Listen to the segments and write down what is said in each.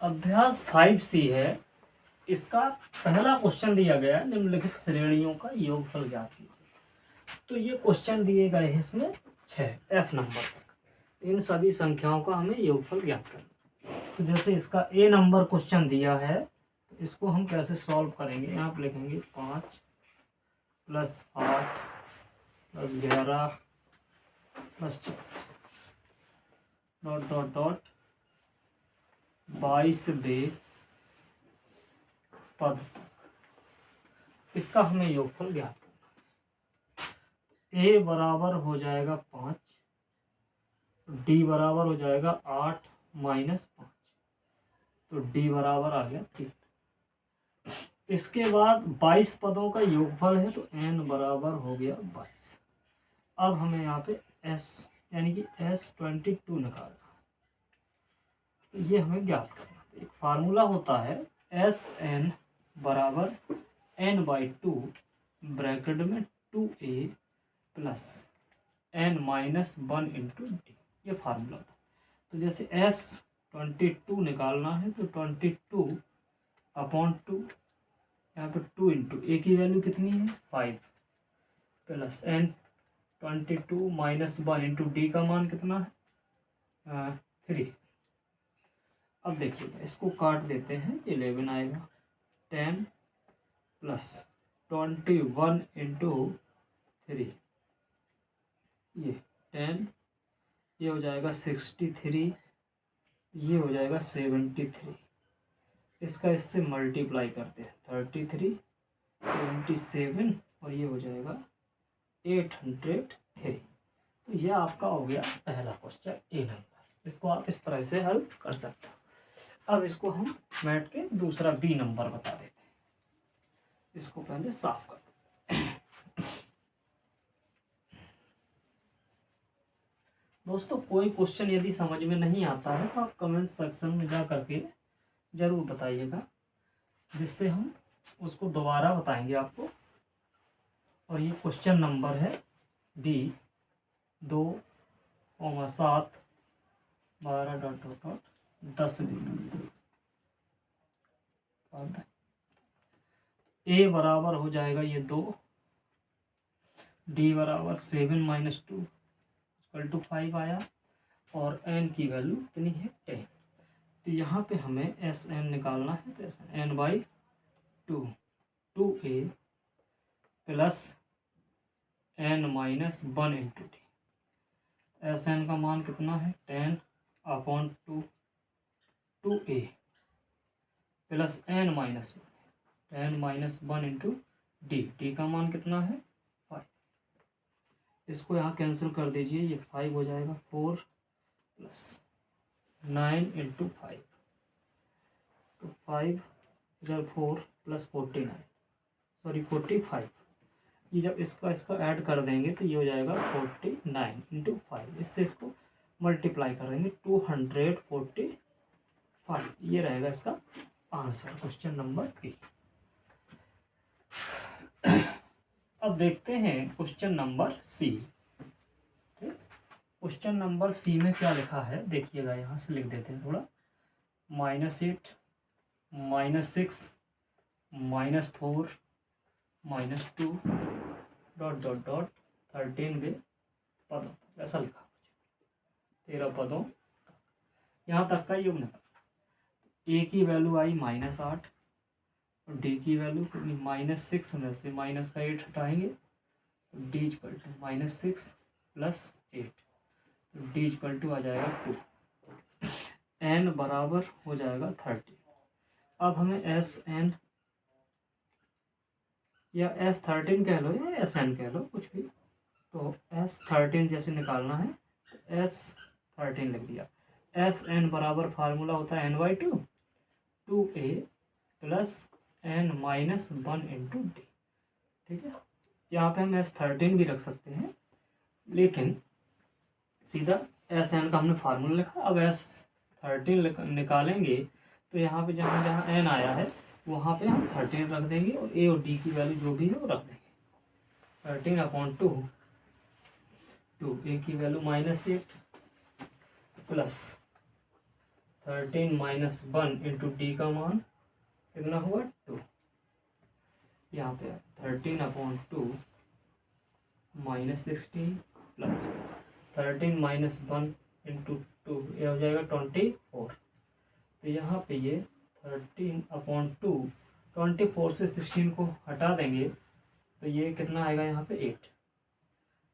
अभ्यास 5C है। इसका पहला क्वेश्चन दिया गया है, निम्नलिखित श्रेणियों का योगफल ज्ञात कीजिए। तो ये क्वेश्चन दिए गए हैं इसमें 6 F नंबर तक। इन सभी संख्याओं का हमें योगफल ज्ञात करना। तो जैसे इसका A नंबर क्वेश्चन दिया है, तो इसको हम कैसे सॉल्व करेंगे। यहाँ पर लिखेंगे 5 + 8 + 11 + 4 डॉट डॉट डॉट 22वें पद तक। इसका हमें योगफल ज्ञात करना है। A बराबर हो जाएगा 5, D बराबर हो जाएगा 8 - 5, तो D बराबर आ गया 3। इसके बाद 22 पदों का योगफल है, तो N बराबर हो गया 22। अब हमें यहाँ पे S यानी कि S22 निकालना है, तो ये हमें ज्ञात करना है। एक फार्मूला होता है SN बराबर N/2 ब्रैकेट में 2A + N - 1 × D, ये फार्मूला था। तो जैसे S22 निकालना है, तो 22/2 यहाँ पे 2 × A की वैल्यू कितनी है 5 + N22 - 1 × D का मान कितना है 3। अब देखिएगा, इसको काट देते हैं, 11 आएगा। 10 + 21 × 3, ये 10, ये हो जाएगा 63, ये हो जाएगा 73। इसका इससे मल्टीप्लाई करते हैं 33, 77 और ये हो जाएगा 803। तो ये आपका हो गया पहला क्वेश्चन A नंबर। इसको आप इस तरह से हल कर सकते हो। अब इसको हम मैट के दूसरा B नंबर बता देते हैं। इसको पहले साफ कर। दोस्तों, कोई क्वेश्चन यदि समझ में नहीं आता है तो आप कमेंट सेक्शन में जा करके ज़रूर बताइएगा, जिससे हम उसको दोबारा बताएंगे आपको। और ये क्वेश्चन नंबर है B 2,7 12 dot dot dot 10 A बराबर हो जाएगा ये 2, D बराबर 7 - 2 = 5 आया, और N की वैल्यू कितनी है 10। तो यहाँ पे हमें SN निकालना है, तो SN N/2 2A + N - 1 × D। SN का मान कितना है 10/2 2A + N - 1 × D। D का मान कितना है 5। इसको यहाँ कैंसिल कर दीजिए, ये 5 हो जाएगा। 4 + 9 × 5, तो 5 इधर 4 + 49 सॉरी 45। ये जब इसका ऐड कर देंगे तो ये हो जाएगा 49 × 5। इससे इसको मल्टीप्लाई कर देंगे 245। ये रहेगा इसका आंसर, क्वेश्चन नंबर B। अब देखते हैं question number C। Question number C में क्या लिखा है देखिएगा, यहाँ से लिख देते हैं थोड़ा। -8 - 6 -4 -2 डॉट डॉट डॉट 13वें पदों, ऐसा लिखा 13 पदों, यहाँ तक का योग निकाल। A की वैल्यू आई -8 और D की वैल्यू कितनी -6 में से माइनस का 8 हटाएंगे, तो D = -6 + 8, तो D = आ जाएगा 2। N बराबर हो जाएगा 30। अब हमें SN या S13 कह लो या SN कह लो, कुछ भी। तो S13 जैसे निकालना है, तो S13 लिख दिया। SN बराबर फार्मूला होता है N/2 2A + N - 1 × D। ठीक है, यहाँ पे हम S13 भी रख सकते हैं, लेकिन सीधा SN का हमने फार्मूला लिखा। अब S13 निकालेंगे, तो यहाँ पे जहाँ जहाँ N आया है वहाँ पे हम 13 रख देंगे, और A और D की वैल्यू जो भी है वो रख देंगे। 13/2 2A की वैल्यू -8 + 13 माइनस 1 इंटू डी का मान कितना हुआ 2। यहाँ पे 13/2 माइनस 16 प्लस 13 माइनस 1 इंटू 2, ये हो जाएगा 24। तो यहाँ पे ये 13/2 24 से 16 को हटा देंगे तो ये कितना आएगा यहाँ पे 8।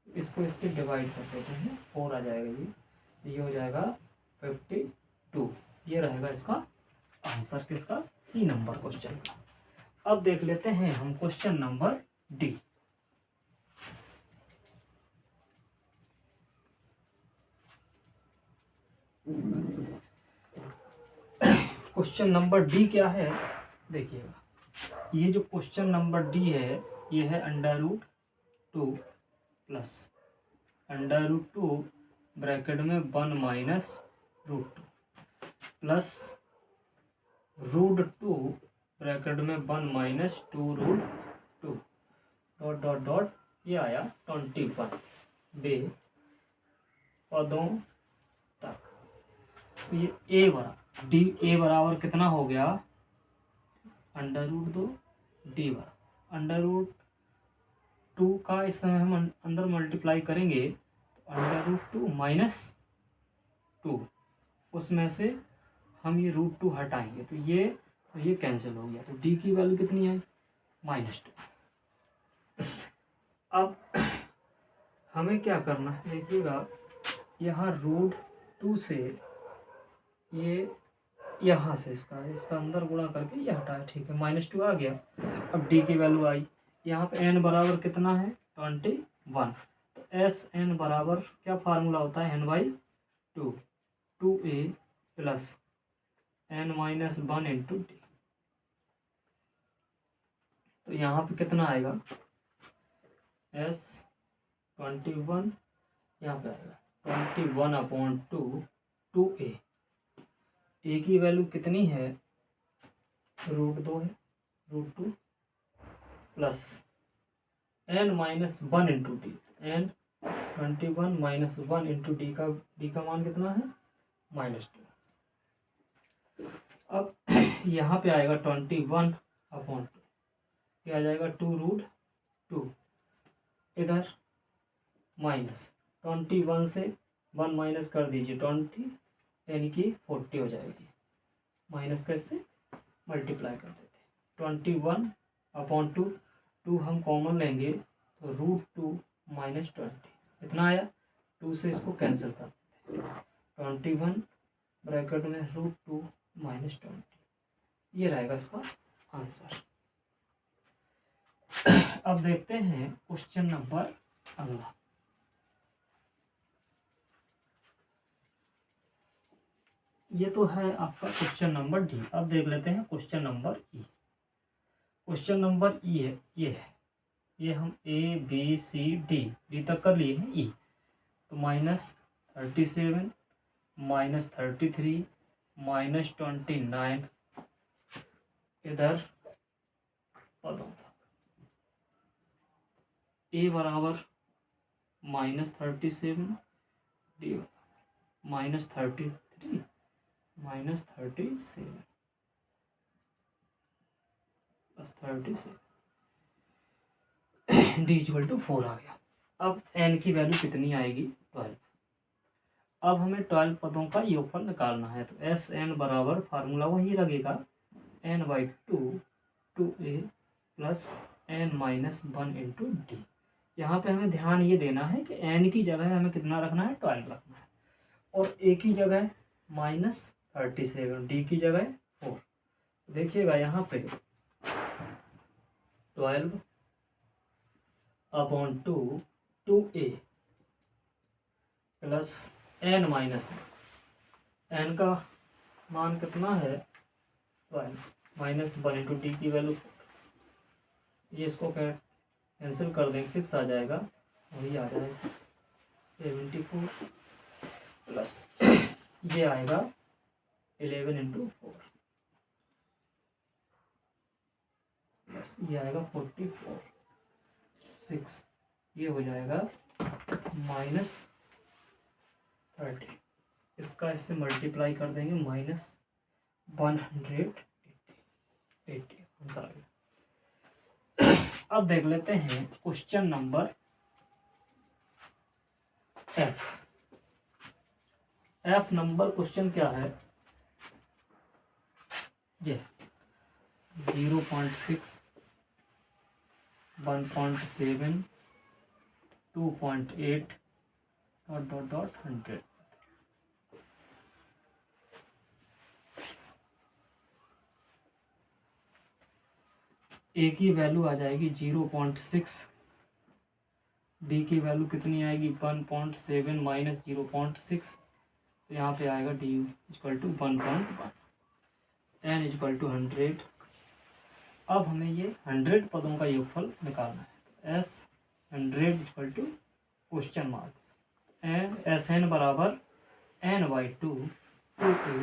इसको इससे डिवाइड कर देते हैं, 4 आ जाएगा। ये हो जाएगा 52। ये रहेगा इसका आंसर किसका, सी नंबर क्वेश्चन का। अब देख लेते हैं हम question number D. Question number D क्या है देखिएगा, ये जो क्वेश्चन नंबर डी है ये है √2 प्लस √2 ब्रैकेट में 1 माइनस √2 प्लस √2 ब्रैकेट में 1 माइनस 2√2 डॉट डॉट डॉट, ये आया 21 बे पदों तक। तो ये ए बराबर कितना हो गया, √2 डी बराबर √2 का इस समय हम अंदर मल्टीप्लाई करेंगे तो √2 माइनस 2, उसमें से हम ये √2 हटाएंगे तो ये कैंसिल हो गया। तो डी की वैल्यू कितनी आई, -2। अब हमें क्या करना है देखिएगा, यहाँ √2 से ये यहाँ से इसका अंदर गुणा करके ये हटाया, ठीक है, -2 आ गया। अब डी की वैल्यू आई, यहाँ पे एन बराबर कितना है 21। तो एस एन बराबर क्या फार्मूला होता है, n/2 2a plus n-1 into D. तो यहाँ पे कितना आएगा, s 21, यहाँ पे आएगा 21/2 2a। ए की वैल्यू कितनी है, √2 है, √2 plus n-1 into D, n 21 minus 1 into D का मान कितना है, -2। अब यहाँ पे आएगा 21/2, ये आ जाएगा 2√2, इधर माइनस 21 से 1 माइनस कर दीजिए 20, यानी कि 40 हो जाएगी। माइनस का इससे मल्टीप्लाई कर देते हैं, 21/2 2 हम कॉमन लेंगे तो √2 माइनस 20 कितना आया, 2 से इसको कैंसिल कर देते हैं, 21 ब्रैकेट में √2 माइनस 20, ये रहेगा इसका आंसर। अब देखते हैं क्वेश्चन नंबर अगला। ये तो है आपका क्वेश्चन नंबर डी। अब देख लेते हैं क्वेश्चन नंबर ई। क्वेश्चन नंबर ई है, ये हम ABCD तक कर लिए हैं। ई तो -37 -33 -29 इधर पदों तक। ए बराबर -37, d -33 -37 plus 37, d equal to 4 आ गया। अब एन की वैल्यू कितनी आएगी, 12। अब हमें 12 पदों का योगफल निकालना है, तो एस एन बराबर फार्मूला वही लगेगा, n/2 2a plus n-1 into D. यहाँ पे हमें ध्यान ये देना है कि n की जगह हमें कितना रखना है, 12 रखना है, और a की जगह -37, डी की जगह 4। देखिएगा यहाँ पे 12/2 2a प्लस n-1, n का मान कितना है 12 -1 इंटू डी की वैल्यू 4। ये इसको कैंसिल कर देंगे, 6 आ जाएगा, वही आ जाएगा 74 प्लस ये आएगा 11 इंटू 4 प्लस ये आएगा 44 6, ये हो जाएगा -30। इसका इससे मल्टीप्लाई कर देंगे -180 आंसर आ गया। अब देख लेते हैं question number F number question क्या है, ये 0.6 1.7 2.8 ... 100। ए की वैल्यू आ जाएगी 0.6, डी की वैल्यू कितनी आएगी 1.7 माइनस 0.6, तो यहाँ पे आएगा d equal to 1.1, n equal to 100। अब हमें ये 100 पदों का योगफल निकालना है, तो s 100 equal to question marks n s n बराबर n/2 2a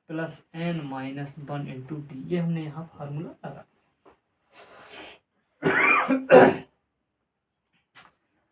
plus n minus 1 into d, ये हमने यहाँ फार्मूला लगा।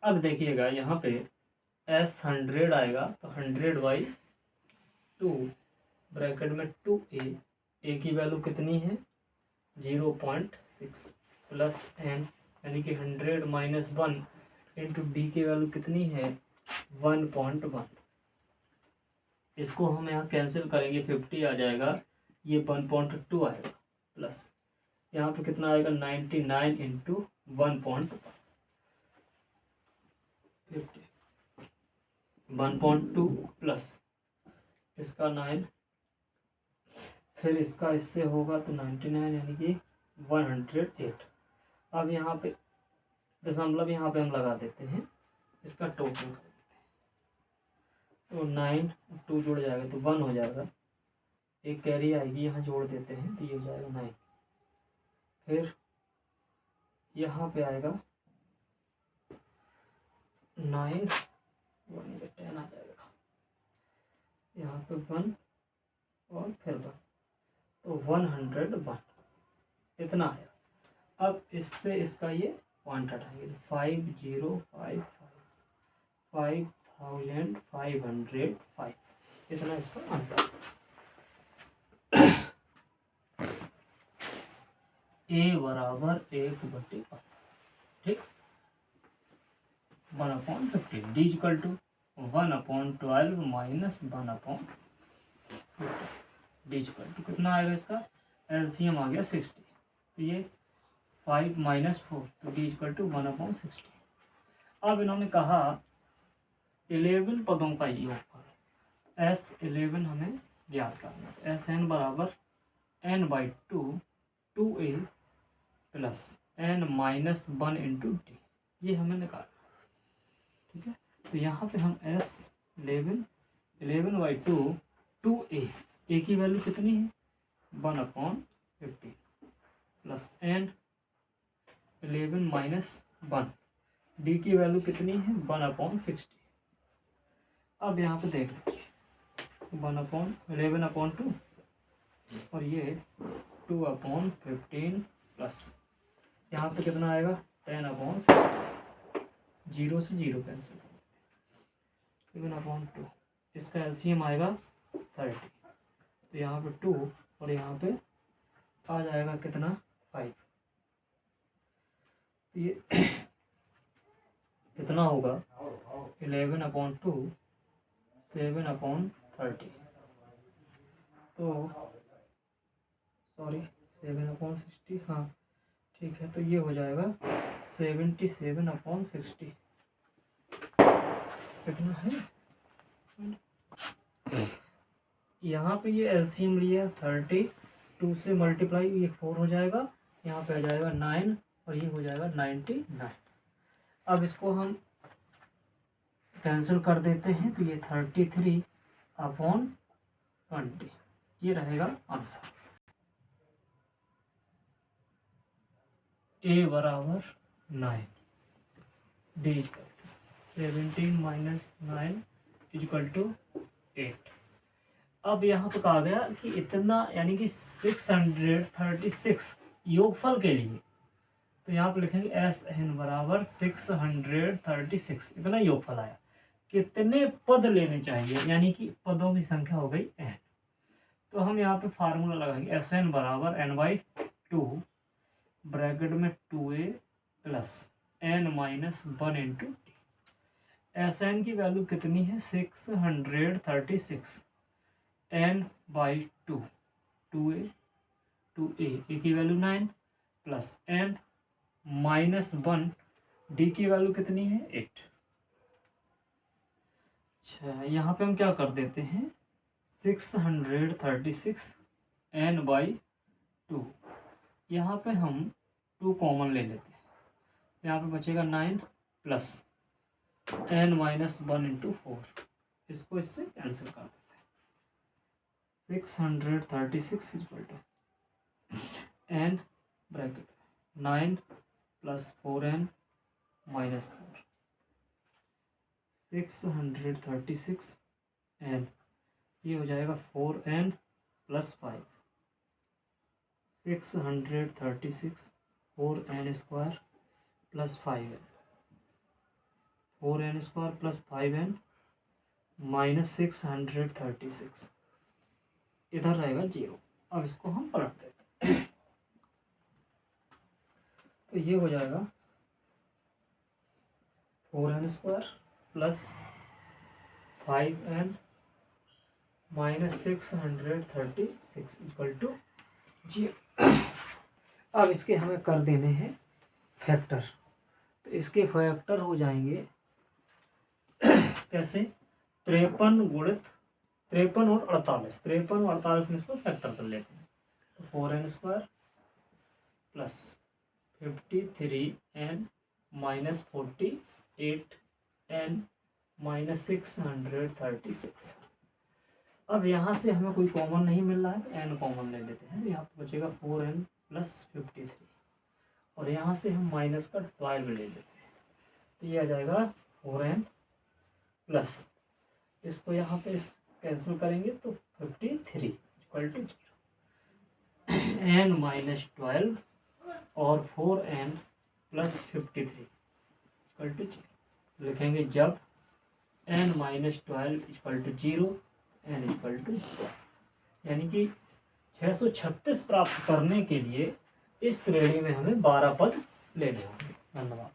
अब देखिएगा यहाँ पे एस 100 आएगा तो 100/2 ब्रैकेट में 2a, ए की वैल्यू कितनी है 0.6 प्लस n यानी कि 100 माइनस 1 इंटू डी की वैल्यू कितनी है 1.1। इसको हम यहाँ कैंसिल करेंगे 50 आ जाएगा, ये 1.2 आएगा प्लस यहाँ पे कितना आएगा 99 इंटू 1.1 1.2 प्लस इसका 9, फिर इसका इससे होगा तो 99 यानी कि 108। अब यहाँ पे दशमलव यहाँ पे हम लगा देते हैं, इसका टोटल कर देते हैं, तो 9 2 जुड़ जाएगा तो 1 हो जाएगा, एक कैरी आएगी यहाँ जोड़ देते हैं तो ये हो जाएगा 9, फिर यहाँ पे आएगा 9 10 आ जाएगा, यहाँ पे 1 और फिर 1 तो 101 इतना आया। अब इससे इसका ये पॉइंट हटाएंगे तो 5055 5505 इतना इसका आंसर। ए बराबर 1/5, ठीक 1/15, d equal to 1/12 minus 1/50, d equal to कितना आएगा, इसका एलसीएम आ गया 60, तो ये 5 माइनस 4 तो डी इक्वल टू 1/60। अब इन्होंने कहा 11 पदों का योगफल S11 हमें ज्ञात करना है, SN बराबर n/2 2a plus n minus 1 into d, ये हमें निकालना, ठीक है। तो यहाँ पे हम S11/2 2a, ए की वैल्यू कितनी है 1/15 प्लस n 11 माइनस 1, डी की वैल्यू कितनी है 1/60। अब यहाँ पे देख लीजिए 11/2 और ये 2/15 प्लस यहाँ पे कितना आएगा 10/60, 0 से 0 कैंसिल, 11/2, इसका एलसीएम आएगा 30, तो यहाँ पे 2 और यहाँ पे आ जाएगा कितना 5, ये कितना होगा 11/2 7/30, तो सॉरी 7/60, हाँ ठीक है, तो ये हो जाएगा 77/60, कितना है यहाँ पे ये एलसीएम लिया 30, 2 से मल्टीप्लाई ये 4 हो जाएगा, यहाँ पे आ जाएगा 9 और ये हो जाएगा 99। अब इसको हम कैंसिल कर देते हैं तो ये 33/20 ये रहेगा आंसर। ए बराबर 9, डी 17 माइनस 9 इक्वल टू 8। अब यहाँ पे कहा गया कि इतना यानी कि 636 योगफल के लिए, तो यहाँ पे लिखेंगे एस एन बराबर 636 इतना योगफल आया। कितने पद लेने चाहिए, यानी कि पदों की संख्या हो गई n। तो हम यहाँ पे फार्मूला लगाएंगे एस एन बराबर n बाई 2 ब्रैकेट में 2a plus n minus 1 into t. S n की वैल्यू कितनी है 636, n बाई 2 2a की value 9 plus n minus 1 d की वैल्यू कितनी है 8। अच्छा यहाँ पे हम क्या कर देते हैं 636 n बाई 2, यहाँ पे हम 2 कॉमन ले लेते हैं, यहाँ पे बचेगा 9 प्लस n माइनस 1 इंटू 4, इसको इससे कैंसिल कर देते हैं। 636 equal to n bracket 9 plus 4n minus 4, 636 n, ये हो जाएगा 4n plus 5, 636 4n square plus 5n, 4n square plus 5n minus 636, इधर रहेगा 0। अब इसको हम पलट देते हैं तो ये हो जाएगा 4n square plus 5n minus 636 equal to 0। अब इसके हमें कर देने हैं फैक्टर, तो इसके फैक्टर हो जाएंगे कैसे 53 गुणित 53 और 48, 53 और 48 में इसको फैक्टर कर लेते हैं। तो 4n square plus 53n minus 48n minus 636। अब यहाँ से हमें कोई कॉमन नहीं मिल रहा है तो n कॉमन ले लेते हैं, यहाँ पर बचेगा 4n प्लस 53 और यहाँ से हम माइनस का 12 ले लेते हैं, तो ये आ जाएगा 4n प्लस, इसको यहाँ पे कैंसिल करेंगे तो 53 इक्वल टू 0, n माइनस 12 और 4n प्लस 53 इक्वल टू 0। लिखेंगे जब n minus 12 equal to 0 n equal to 12, यानी कि 636 प्राप्त करने के लिए इस श्रेणी में हमें 12 पद लेने होंगे। धन्यवाद।